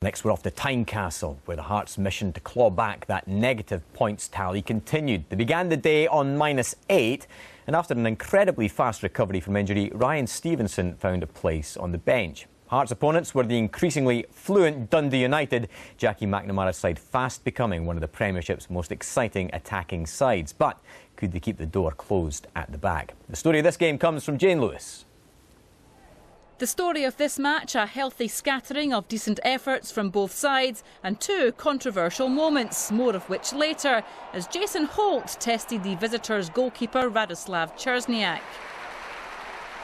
Next, we're off to Tynecastle, where the Hearts' mission to claw back that negative points tally continued. They began the day on -8, and after an incredibly fast recovery from injury, Ryan Stevenson found a place on the bench. Hearts' opponents were the increasingly fluent Dundee United, Jackie McNamara's side fast becoming one of the Premiership's most exciting attacking sides. But could they keep the door closed at the back? The story of this game comes from Jane Lewis. The story of this match, a healthy scattering of decent efforts from both sides and two controversial moments, more of which later, as Jason Holt tested the visitors' goalkeeper Radoslav Czerniak.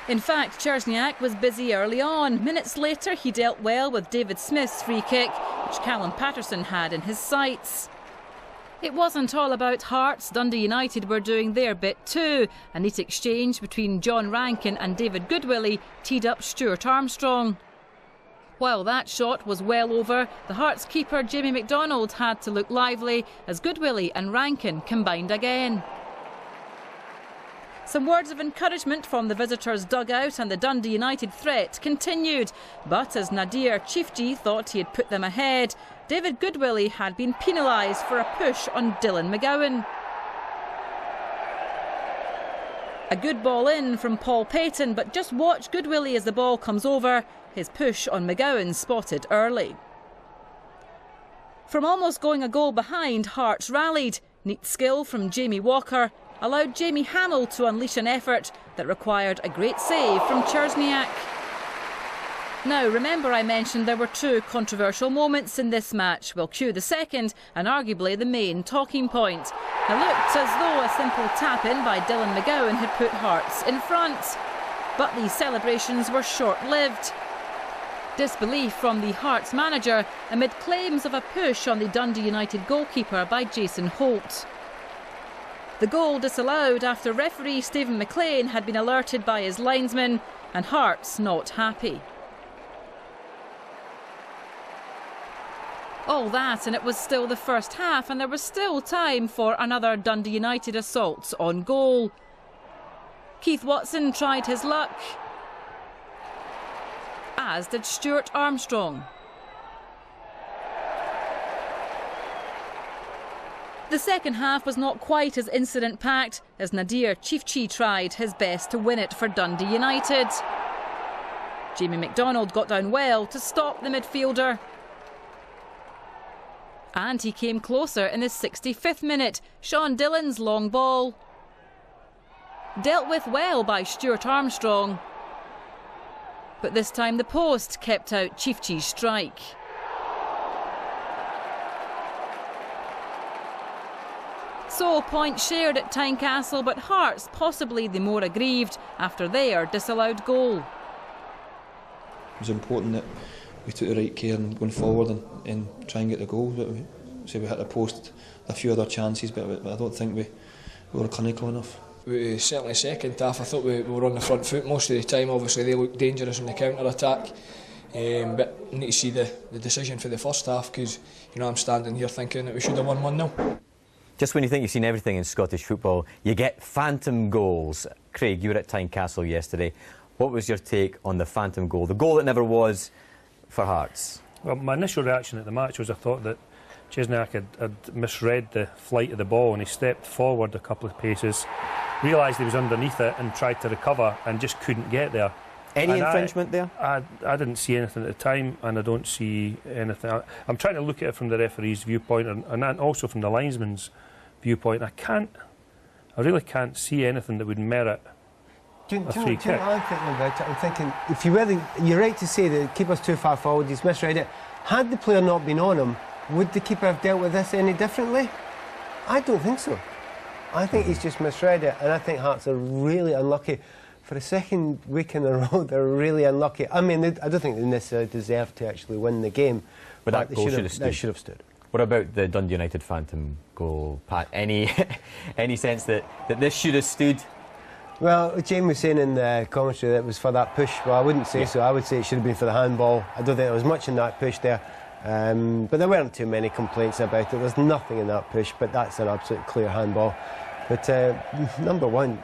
In fact, Czerniak was busy early on. Minutes later, he dealt well with David Smith's free kick, which Callum Patterson had in his sights. It wasn't all about Hearts. Dundee United were doing their bit too. A neat exchange between John Rankin and David Goodwillie teed up Stuart Armstrong. While that shot was well over, the Hearts keeper Jamie McDonald had to look lively as Goodwillie and Rankin combined again. Some words of encouragement from the visitors' dugout and the Dundee United threat continued. But as Nadir Chifji thought he had put them ahead, David Goodwillie had been penalised for a push on Dylan McGowan. A good ball in from Paul Payton, but just watch Goodwillie as the ball comes over. His push on McGowan spotted early. From almost going a goal behind, Hearts rallied. Neat skill from Jamie Walker allowed Jamie Hamill to unleash an effort that required a great save from Czerniak. Now, remember I mentioned there were two controversial moments in this match. We'll cue the second and arguably the main talking point. It looked as though a simple tap-in by Dylan McGowan had put Hearts in front. But the celebrations were short-lived. Disbelief from the Hearts manager amid claims of a push on the Dundee United goalkeeper by Jason Holt. The goal disallowed after referee Stephen McLean had been alerted by his linesman, and Hearts not happy. All that, and it was still the first half, and there was still time for another Dundee United assault on goal. Keith Watson tried his luck, as did Stuart Armstrong. The second half was not quite as incident-packed as Nadir Chifji tried his best to win it for Dundee United. Jamie McDonald got down well to stop the midfielder. And he came closer in the 65th minute. Sean Dillon's long ball. Dealt with well by Stuart Armstrong. But this time the post kept out Chifji's strike. So, points shared at Tynecastle, but Hearts possibly the more aggrieved after their disallowed goal. It was important that we took the right care in going forward and try and get the goal. But we hit the post a few other chances, but I don't think we were clinical enough. Certainly second half, I thought we were on the front foot most of the time. Obviously they looked dangerous in the counter-attack. But I need to see the decision for the first half, because I'm standing here thinking that we should have won 1-0. Just when you think you've seen everything in Scottish football, you get phantom goals. Craig, you were at Tynecastle yesterday. What was your take on the phantom goal, the goal that never was for Hearts? Well, my initial reaction at the match was I thought that Czerniak had misread the flight of the ball, and he stepped forward a couple of paces, realised he was underneath it and tried to recover and just couldn't get there. Any infringement there? I didn't see anything at the time, and I don't see anything. I'm trying to look at it from the referee's viewpoint and also from the linesman's viewpoint. I really can't see anything that would merit a free kick. I'm thinking about it. I'm thinking, if you're right to say the keeper's too far forward, he's misread it. Had the player not been on him, would the keeper have dealt with this any differently? I don't think so. I think he's just misread it, and I think Hearts are really unlucky. For the second week in a row, they're really unlucky. I mean, I don't think they necessarily deserve to actually win the game. But that goal should have stood. That should have stood. What about the Dundee United phantom goal, Pat? Any sense that this should have stood? Well, Jane was saying in the commentary that it was for that push. Well, I wouldn't say so. I would say it should have been for the handball. I don't think there was much in that push there. But there weren't too many complaints about it. There's nothing in that push, but that's an absolute clear handball. But number one,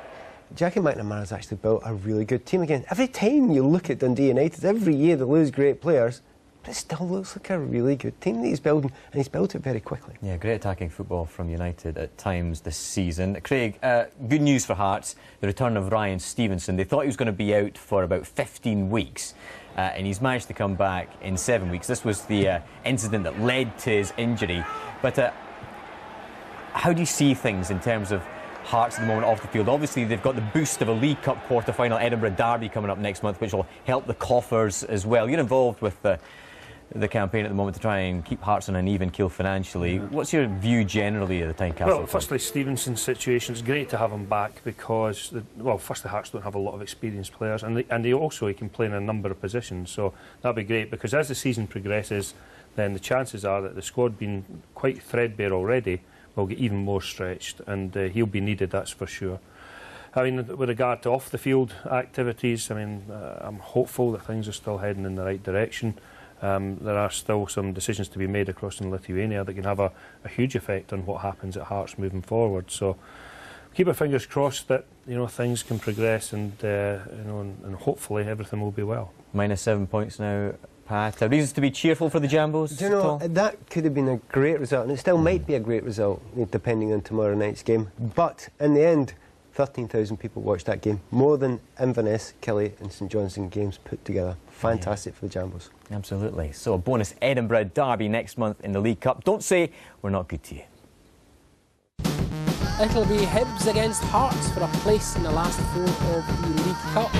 Jackie McNamara's actually built a really good team again. Every time you look at Dundee United, every year they lose great players, But it still looks like a really good team that he's building, and he's built it very quickly. Yeah, great attacking football from United at times this season. Craig, good news for Hearts, the return of Ryan Stevenson. They thought he was going to be out for about 15 weeks, and he's managed to come back in 7 weeks. This was the incident that led to his injury. But how do you see things in terms of Hearts at the moment off the field? Obviously, they've got the boost of a League Cup quarter-final Edinburgh derby coming up next month, which will help the coffers as well. You're involved with the campaign at the moment to try and keep Hearts on an even keel financially. What's your view generally of the Tynecastle? Well, firstly, Stevenson's situation is great to have him back because, firstly, Hearts don't have a lot of experienced players, and he can play in a number of positions, so that'd be great, because as the season progresses, then the chances are that the squad, being quite threadbare already, will get even more stretched, and he'll be needed, that's for sure. I mean, with regard to off-the-field activities, I mean, I'm hopeful that things are still heading in the right direction. There are still some decisions to be made across in Lithuania that can have a huge effect on what happens at Hearts moving forward. So keep our fingers crossed that things can progress, and and hopefully everything will be well. -7 points now, Pat. Reasons to be cheerful for the Jambos? Do you know, that could have been a great result, and it still might be a great result, depending on tomorrow night's game. But in the end, 13,000 people watched that game, more than Inverness, Killie and St Johnstone games put together. Fantastic for the Jambos. Absolutely. So a bonus Edinburgh derby next month in the League Cup. Don't say we're not good to you. It'll be Hibs against Hearts for a place in the last 4 of the League Cup.